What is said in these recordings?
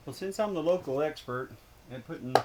Well, since I'm the local expert at putting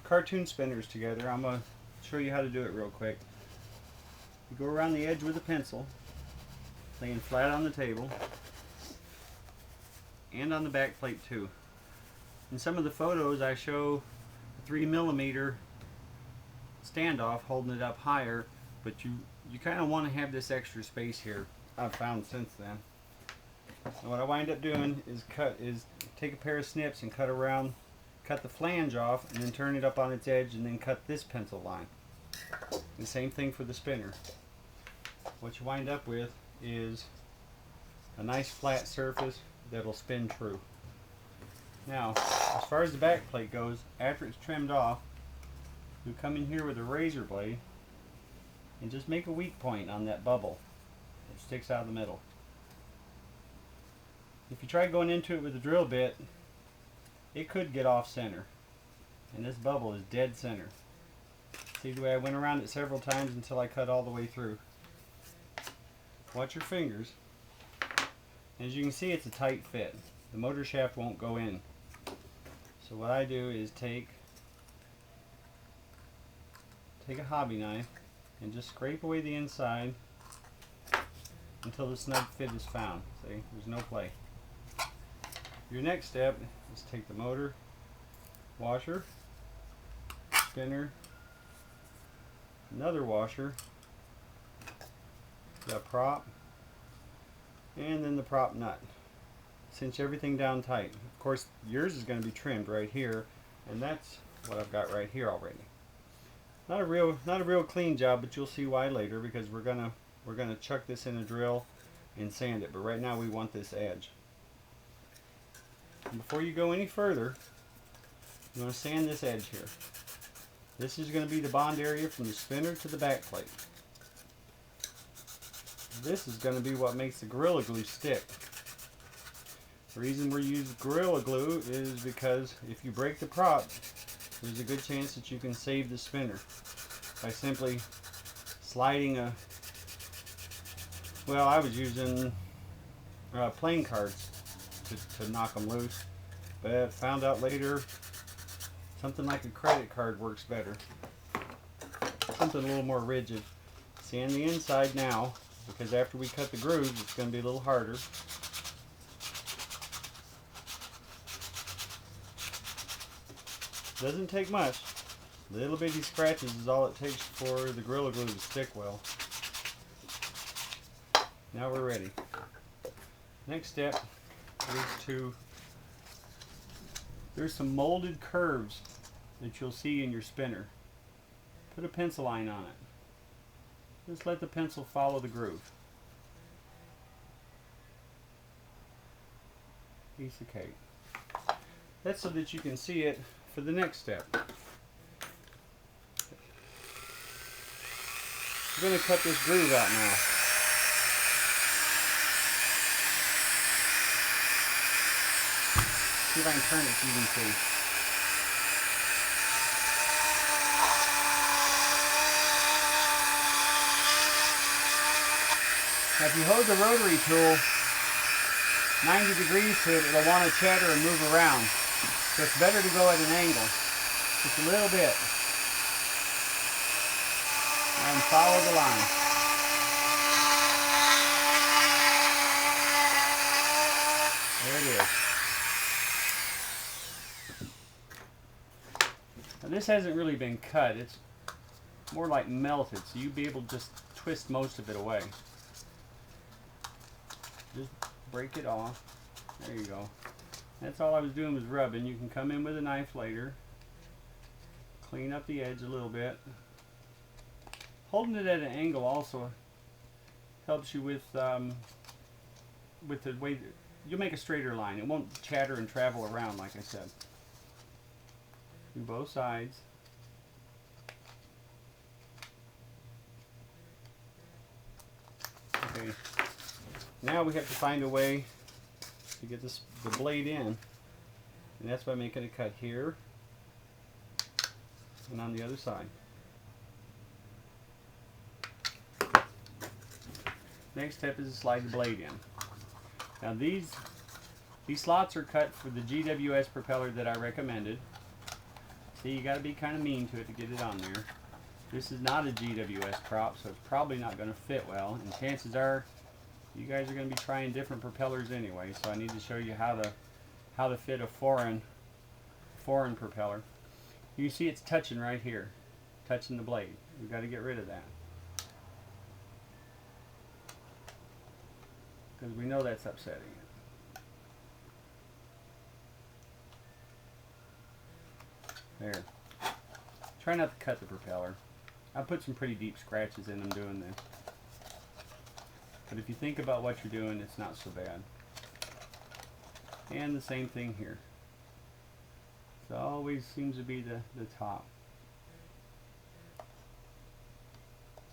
cartoon spinners together, I'm going to show you how to do it real quick. You go around the edge with a pencil, laying flat on the table, and on the back plate too. In some of the photos I show a 3mm standoff holding it up higher, but you kind of want to have this extra space here, I've found since then. And what I wind up doing is take a pair of snips and cut the flange off, and then turn it up on its edge, and then cut this pencil line. The same thing for the spinner. What you wind up with is a nice flat surface that'll spin true. Now, as far as the back plate goes, after it's trimmed off, you come in here with a razor blade and just make a weak point on that bubble that sticks out of the middle. If you try going into it with a drill bit, it could get off center, and this bubble is dead center. See the way I went around it several times until I cut all the way through. Watch your fingers. As you can see, it's a tight fit. The motor shaft won't go in. So what I do is take a hobby knife and just scrape away the inside until the snug fit is found. See, there's no play. Your next step is take the motor, washer, spinner, another washer, the prop, and then the prop nut. Cinch everything down tight. Of course, yours is going to be trimmed right here, and that's what I've got right here already. Not a real clean job, but you'll see why later, because we're gonna chuck this in a drill and sand it. But right now we want this edge. And before you go any further, you want to sand this edge here. This is going to be the bond area from the spinner to the back plate. This is going to be what makes the Gorilla Glue stick. The reason we use Gorilla Glue is because if you break the prop, there's a good chance that you can save the spinner by simply sliding I was using playing cards to knock them loose, but found out later something like a credit card works better. Something a little more rigid. Sand the inside now, because after we cut the grooves, it's going to be a little harder. Doesn't take much. Little bitty scratches is all it takes for the Gorilla Glue to stick well. Now we're ready. Next step is there's some molded curves that you'll see in your spinner. Put a pencil line on it. Just let the pencil follow the groove. Piece of cake. That's so that you can see it for the next step. We're going to cut this groove out now. See if I can turn it so you can see. Now if you hold the rotary tool 90 degrees to it, it'll want to chatter and move around. So it's better to go at an angle, just a little bit, and follow the line. There it is. Now this hasn't really been cut, it's more like melted, so you'll be able to just twist most of it away. Just break it off. There you go. That's all I was doing was rubbing. You can come in with a knife later. Clean up the edge a little bit. Holding it at an angle also helps you with the way that you'll make a straighter line. It won't chatter and travel around like I said. Do both sides. Okay. Now we have to find a way to get the blade in, and that's by making a cut here and on the other side. Next step is to slide the blade in. Now these These slots are cut for the GWS propeller that I recommended. See, you got to be kind of mean to it to get it on there. This is not a GWS prop, so it's probably not going to fit well. And chances are, you guys are going to be trying different propellers anyway. So I need to show you how to fit a foreign propeller. You see it's touching right here, touching the blade. We've got to get rid of that, because we know that's upsetting it. There. Try not to cut the propeller. I put some pretty deep scratches in them doing this. But if you think about what you're doing, it's not so bad. And the same thing here. So it always seems to be the top.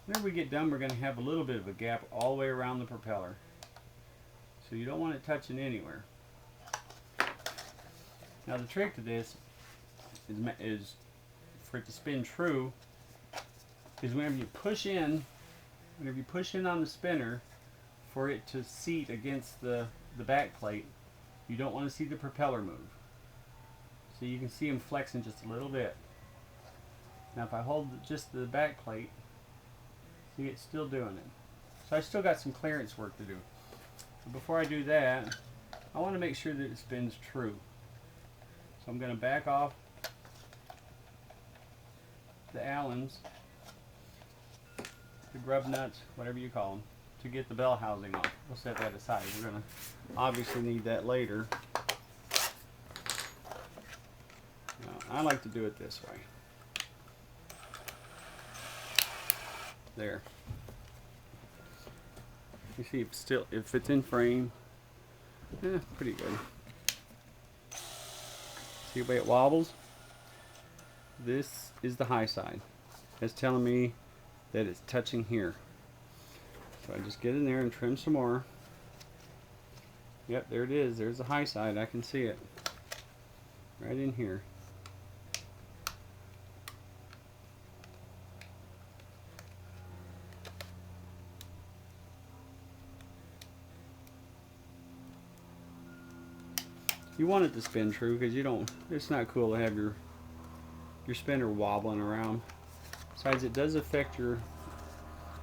Whenever we get done, we're going to have a little bit of a gap all the way around the propeller. So you don't want it touching anywhere. Now the trick to this is for it to spin true, is whenever you push in on the spinner, for it to seat against the back plate, you don't want to see the propeller move. So you can see them flexing just a little bit. Now if I hold just the back plate, see, it's still doing it. So I still got some clearance work to do. But before I do that, I want to make sure that it spins true. So I'm going to back off the Allens, the grub nuts, whatever you call them, to get the bell housing off. We'll set that aside. We're going to obviously need that later. Now, I like to do it this way. There. You see, if it's in frame, pretty good. See the way it wobbles? This is the high side. It's telling me that it's touching here. So I just get in there and trim some more. Yep, there it is. There's the high side. I can see it. Right in here. You want it to spin true, because it's not cool to have your spinner wobbling around. Besides, it does affect your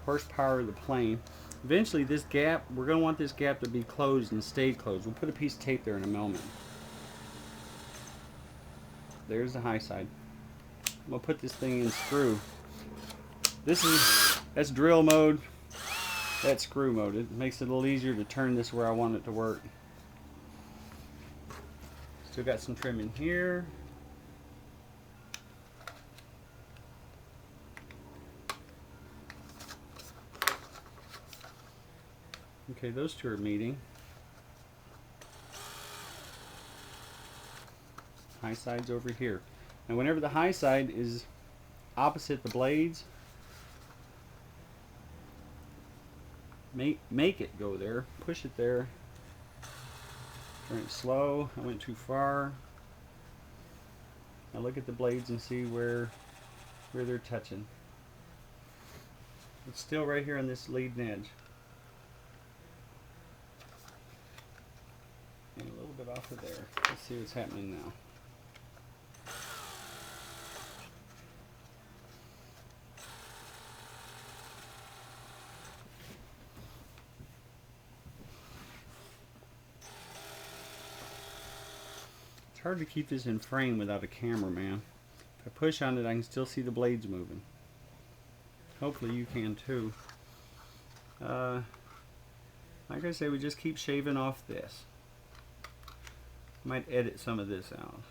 horsepower of the plane. Eventually this gap, we're going to want this gap to be closed and stay closed. We'll put a piece of tape there in a moment. There's the high side. I'm going to put this thing in screw. That's drill mode. That's screw mode. It makes it a little easier to turn this where I want it to work. Still got some trimming here. Okay, those two are meeting. High side's over here. And whenever the high side is opposite the blades, make it go there. Push it there. Turn it slow. I went too far. Now look at the blades and see where they're touching. It's still right here on this leading edge. And a little bit off of there. Let's see what's happening now. It's hard to keep this in frame without a camera, man. If I push on it, I can still see the blades moving. Hopefully you can too. Like I say, we just keep shaving off this. Might edit some of this out,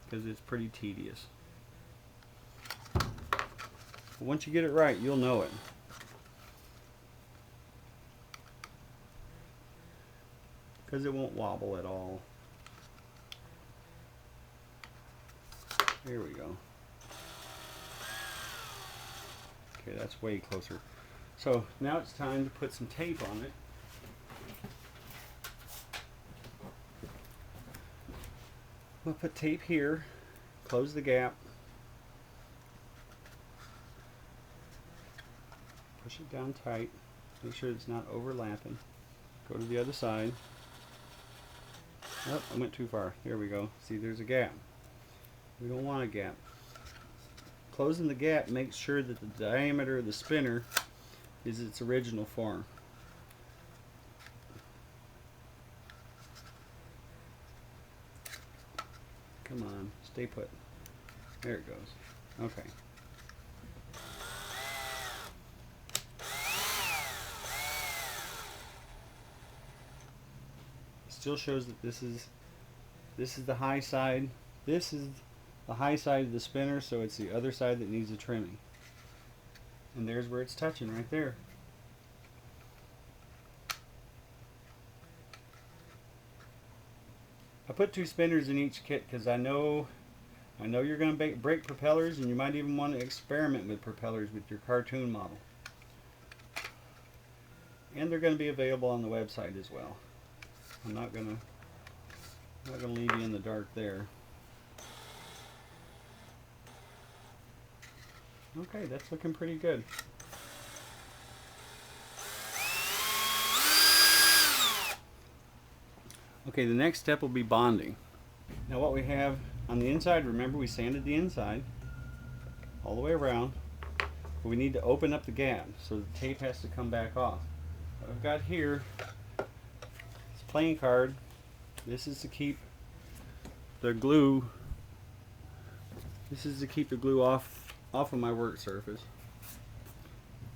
because it's pretty tedious. But once you get it right, you'll know it. Because it won't wobble at all. There we go. Okay, that's way closer. So now it's time to put some tape on it. We'll put tape here, close the gap, push it down tight, make sure it's not overlapping. Go to the other side. Oh, I went too far. There we go. See, there's a gap. We don't want a gap. Closing the gap makes sure that the diameter of the spinner is its original form. Come on, stay put. There it goes. Okay. It still shows that this is the high side. This is the high side of the spinner, so it's the other side that needs a trimming. And there's where it's touching right there. I put 2 spinners in each kit because I know you're going to break propellers, and you might even want to experiment with propellers with your cartoon model. And they're going to be available on the website as well. I'm not going to leave you in the dark there. Okay, that's looking pretty good. Okay, the next step will be bonding. Now what we have on the inside, remember we sanded the inside all the way around, but we need to open up the gap, so the tape has to come back off. What I've got here is playing card. This is to keep the glue. This is to keep the glue off of my work surface.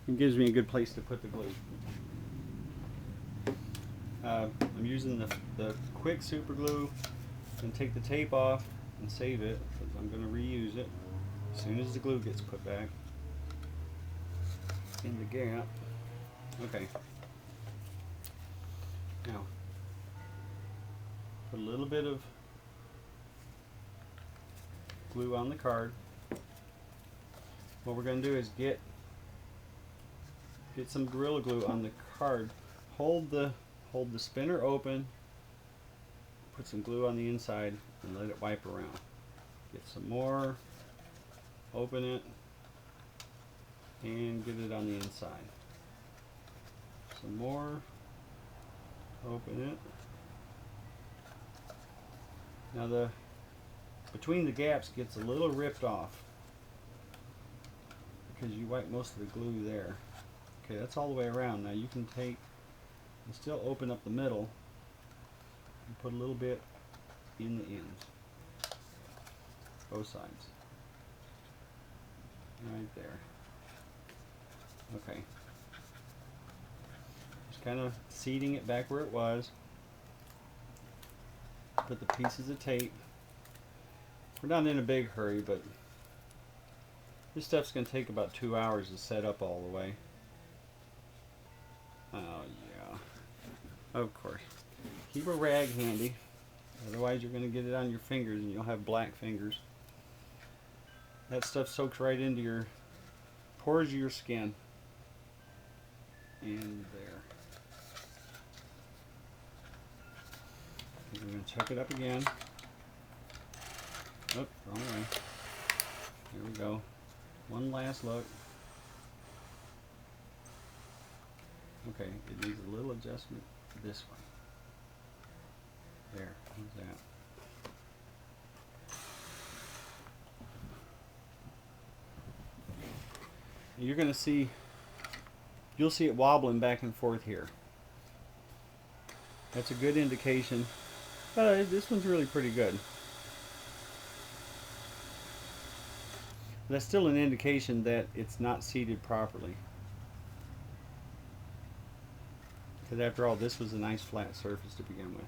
It gives me a good place to put the glue. I'm using the quick super glue and take the tape off and save it because I'm going to reuse it as soon as the glue gets put back in the gap. Okay. Now, put a little bit of glue on the card. What we're going to do is get some Gorilla Glue on the card. Hold the spinner open, put some glue on the inside, and let it wipe around. Get some more, open it, and get it on the inside. Some more, open it. Now between the gaps gets a little ripped off because you wipe most of the glue there. Okay, that's all the way around. Now you can take and still open up the middle and put a little bit in the ends, both sides, right there. Okay, just kind of seating it back where it was. Put the pieces of tape. We're not in a big hurry, but this stuff's going to take about 2 hours to set up all the way. Oh yeah, of course. Keep a rag handy, otherwise you're going to get it on your fingers and you'll have black fingers. That stuff soaks right into your pores of your skin. And there. Okay, we're going to check it up again. Oh, wrong way. There we go. One last look. Okay, it needs a little adjustment this way. There, how's that? You're going to see, you'll see it wobbling back and forth here. That's a good indication. This one's really pretty good. That's still an indication that it's not seated properly. Because after all, this was a nice flat surface to begin with.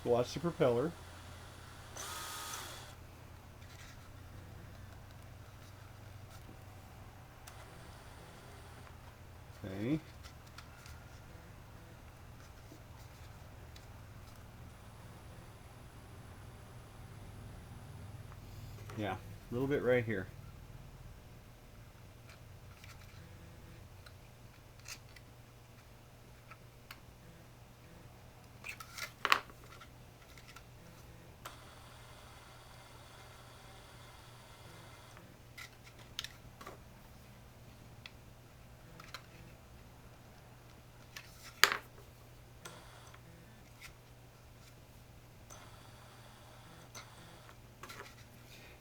Watch the propeller. Okay. Yeah, a little bit right here.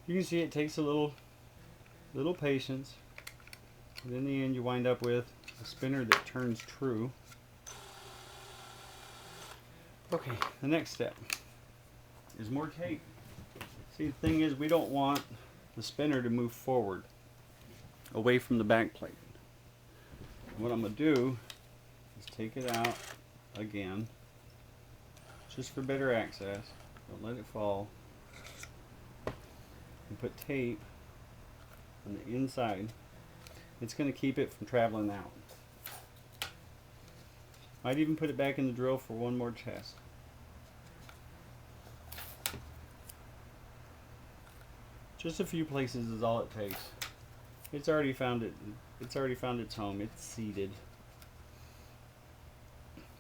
You can see it takes a little patience, but in the end you wind up with a spinner that turns true. Okay, the next step is more tape. See, the thing is, we don't want the spinner to move forward away from the back plate. What I'm going to do is take it out again, just for better access. Don't let it fall. And put tape on the inside. It's going to keep it from traveling out. Might even put it back in the drill for one more test. Just a few places is all it takes. It's already found it. It's already found its home. It's seated.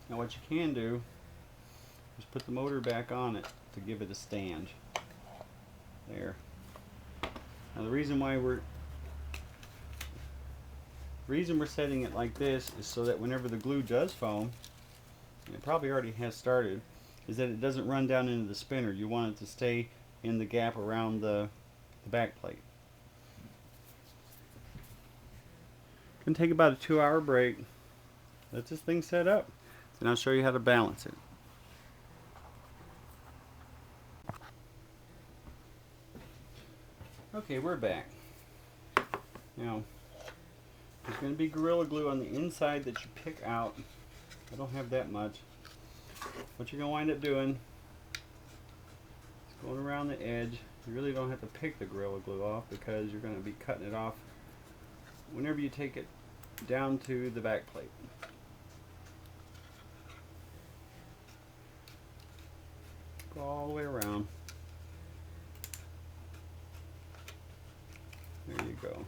Now what you can do is put the motor back on it to give it a stand. There. Now the reason we're setting it like this is so that whenever the glue does foam, and it probably already has started, is that it doesn't run down into the spinner. You want it to stay in the gap around the back plate. Can take about a 2-hour break. Let this thing set up, and I'll show you how to balance it. Okay, we're back. Now, there's going to be Gorilla Glue on the inside that you pick out. I don't have that much. What you're going to wind up doing is going around the edge. You really don't have to pick the Gorilla Glue off because you're going to be cutting it off whenever you take it down to the back plate. Go all the way around. There you go.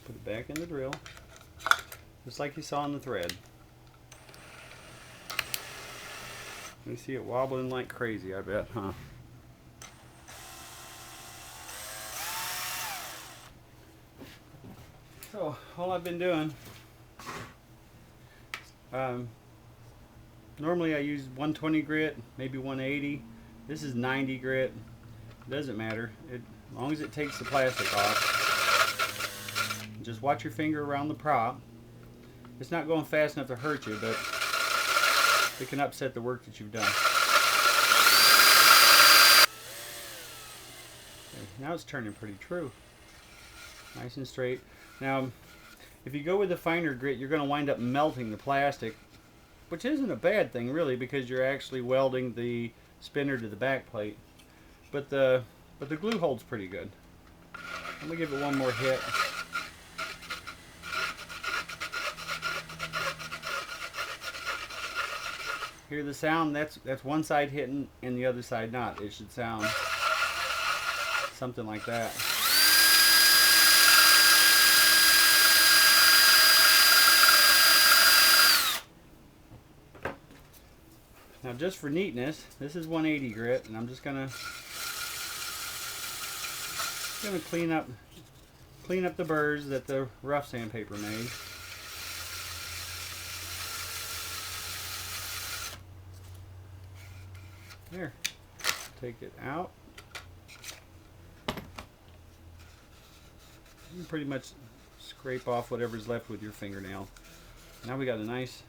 Put it back in the drill, just like you saw in the thread. You see it wobbling like crazy, I bet, huh? So, all I've been doing, normally I use 120 grit, maybe 180. This is 90 grit. It doesn't matter, as long as it takes the plastic off. Just watch your finger around the prop. It's not going fast enough to hurt you, but it can upset the work that you've done. Okay, now it's turning pretty true. Nice and straight. Now, if you go with the finer grit, you're going to wind up melting the plastic, which isn't a bad thing really, because you're actually welding the spinner to the back plate. But the glue holds pretty good. I'm going to give it one more hit. Hear the sound? That's one side hitting and the other side not. It should sound something like that. Now just for neatness, this is 180 grit, and I'm just gonna clean up the burrs that the rough sandpaper made. There, take it out. You can pretty much scrape off whatever's left with your fingernail. Now we got a nice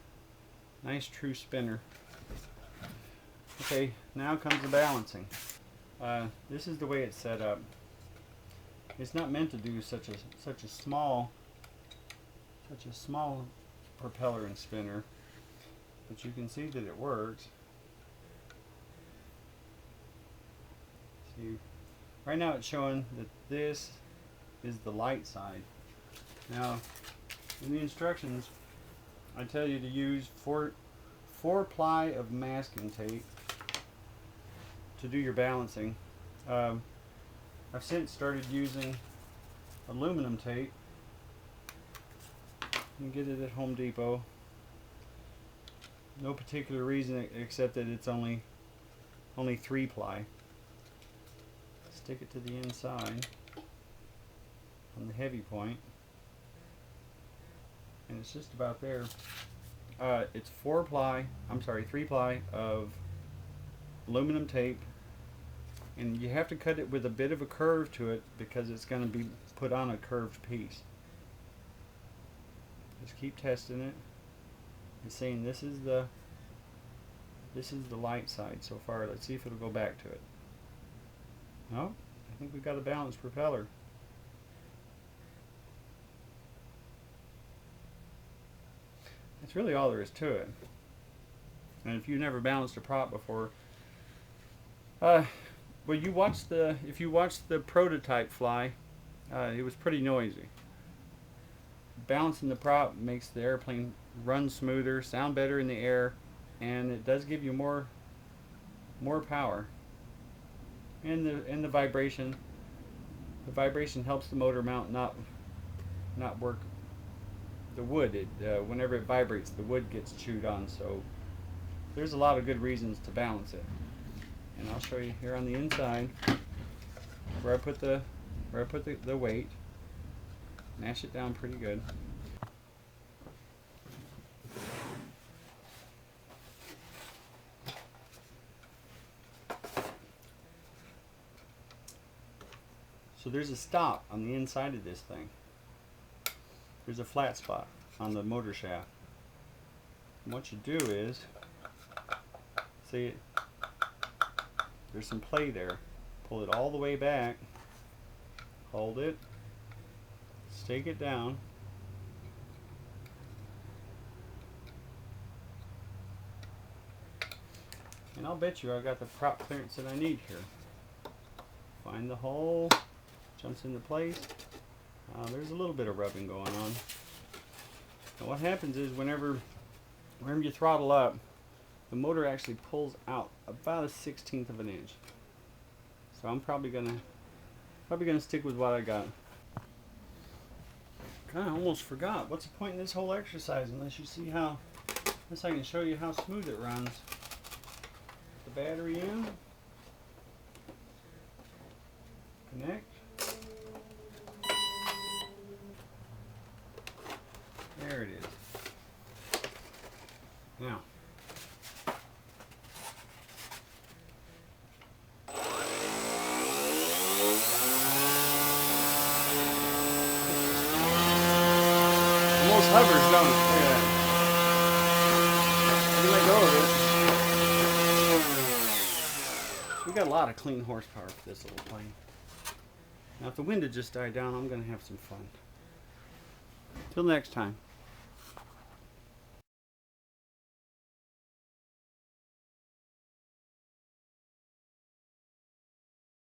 true spinner. Okay, now comes the balancing. This is the way it's set up. It's not meant to do such a small propeller and spinner, but you can see that it works. See, right now it's showing that this is the light side. Now, in the instructions, I tell you to use 4-ply of masking tape to do your balancing. I've since started using aluminum tape. You can get it at Home Depot. No particular reason except that it's only 3-ply. Stick it to the inside on the heavy point, and it's just about there. It's 3-ply of aluminum tape And you have to cut it with a bit of a curve to it because it's going to be put on a curved piece. Just keep testing it and saying this is the light side so far. Let's see if it'll go back to it. No, I think we've got a balanced propeller. That's really all there is to it. And if you've never balanced a prop before, well, if you watched the prototype fly, it was pretty noisy. Balancing the prop makes the airplane run smoother, sound better in the air, and it does give you more power. And the vibration. The vibration helps the motor mount not work. The wood, whenever it vibrates, the wood gets chewed on. So there's a lot of good reasons to balance it. And I'll show you here on the inside where I put the weight. Mash it down pretty good. So there's a stop on the inside of this thing. There's a flat spot on the motor shaft. And what you do is, see, there's some play there. Pull it all the way back, hold it, stake it down, and I'll bet you I got the prop clearance that I need here. Find the hole, jumps into place. There's a little bit of rubbing going on. And what happens is whenever you throttle up, the motor actually pulls out about a 1/16 of an inch. So I'm probably gonna stick with what I got. I almost forgot. What's the point in this whole exercise unless I can show you how smooth it runs. Put the battery in. Connect. There it is. Now, almost hovers, don't it? Look at that. You let go of it. We got a lot of clean horsepower for this little plane. Now, if the wind had just died down, I'm going to have some fun. Till next time.